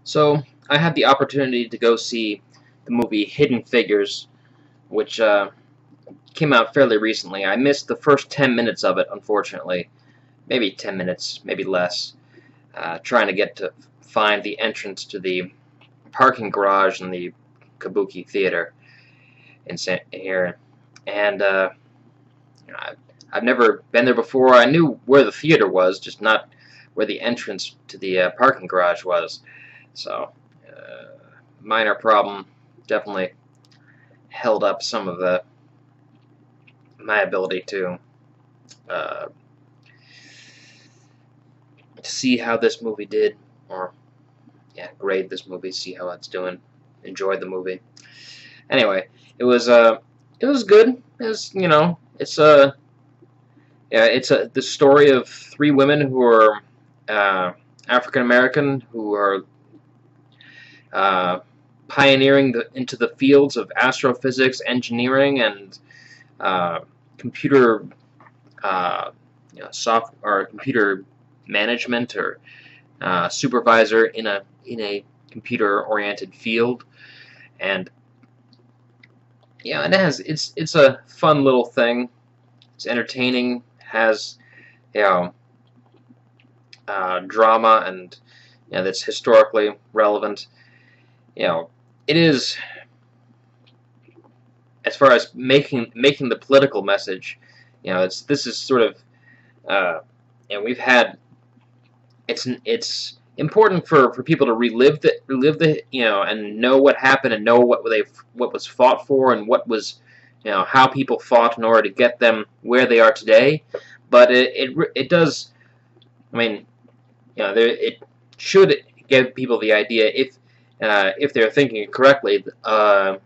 So I had the opportunity to go see the movie Hidden Figures, which came out fairly recently. I missed the first 10 minutes of it, unfortunately. Maybe 10 minutes, maybe less. Trying to get to find the entrance to the parking garage in the Kabuki Theater here. And I've never been there before. I knew where the theater was, just not where the entrance to the parking garage was. So, minor problem. Definitely held up some of my ability uh, to see how this movie did, or yeah, grade this movie, see how it's doing, enjoyed the movie. Anyway, it was good. It was, it's yeah, it's the story of three women who are African American who are uh, pioneering into the fields of astrophysics, engineering, and uh, computer soft or computer management or supervisor in a computer oriented field. And yeah, and it's a fun little thing. It's entertaining, has you know drama, and that's historically relevant. It is, as far as making the political message. This is sort of we've had it's important for people to relive the and know what happened, and know what was fought for, and what was how people fought in order to get them where they are today. But it does, I mean, it should give people the idea, if they're thinking correctly, of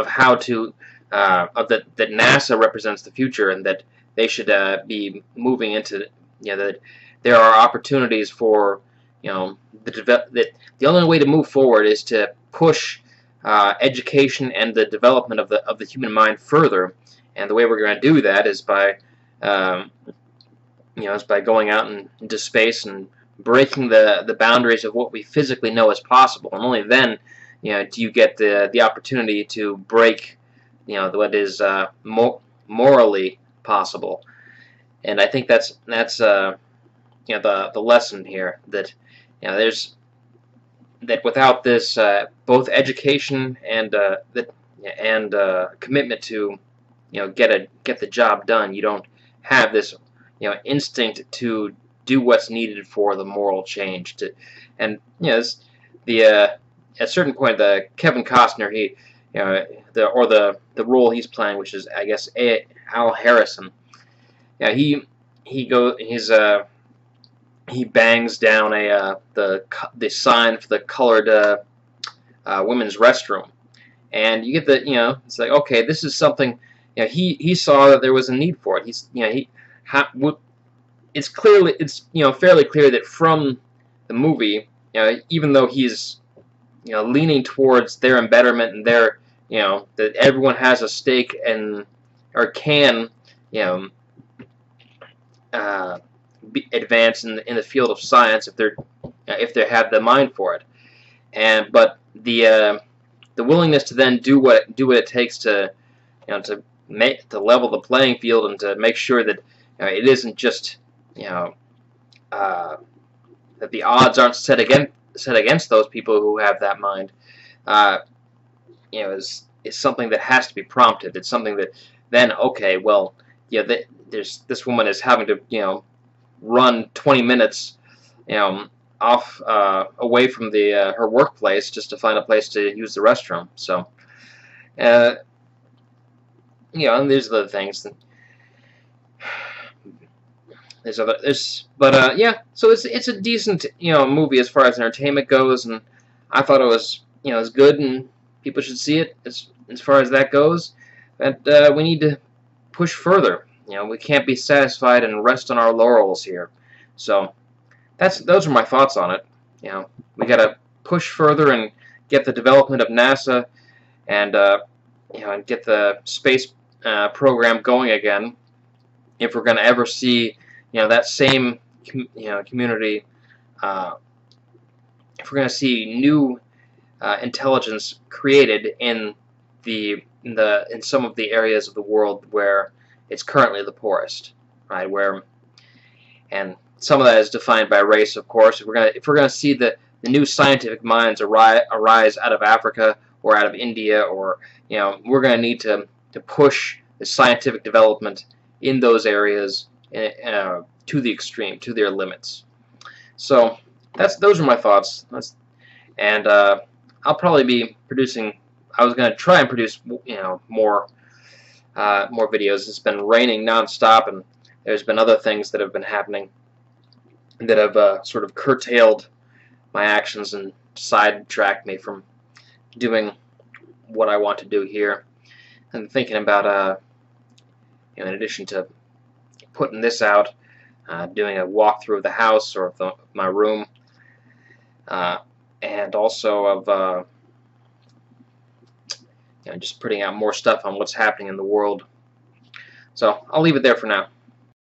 how to that NASA represents the future, and that they should be moving into that there are opportunities for that the only way to move forward is to push education and the development of the human mind further, and the way we're going to do that is by going out into space and breaking the boundaries of what we physically know is possible, and only then do you get the opportunity to break what is morally possible. And I think that's the lesson here, that there's that without this both education and commitment to get the job done, you don't have this instinct to do what's needed for the moral change. And the at a certain point, the Kevin Costner, he the role he's playing, which is, I guess, Al Harrison. He bangs down the sign for the colored women's restroom, and you get it's like, okay, this is something. He saw that there was a need for it. It's fairly clear that from the movie, even though he's leaning towards their embetterment, and their that everyone has a stake and or can advance in the field of science if they have the mind for it, but the willingness to then do what it takes to to level the playing field, and to make sure that it isn't just that the odds aren't set against those people who have that mind. Is something that has to be prompted. It's something that then, okay, well, there's this woman is having to run 20 minutes off away from her workplace just to find a place to use the restroom. So and there's other things. Yeah. So it's a decent movie as far as entertainment goes, and I thought it was it's good, and people should see it as far as that goes. But we need to push further. We can't be satisfied and rest on our laurels here. So those are my thoughts on it. We got to push further and get the development of NASA, and and get the space program going again, if we're going to ever see that same community if we're going to see new intelligence created in some of the areas of the world where it's currently the poorest, right? And some of that is defined by race, of course. If we're gonna see the new scientific minds arise out of Africa or out of India, or we're gonna need to push the scientific development in those areas to the extreme, to their limits. So those are my thoughts. And I'll probably be producing. I was gonna try and produce more videos. It's been raining nonstop, and there's been other things that have been happening that have sort of curtailed my actions and sidetracked me from doing what I want to do here. And thinking about, in addition to putting this out, doing a walkthrough of the house or of my room, and also of just putting out more stuff on what's happening in the world. So I'll leave it there for now.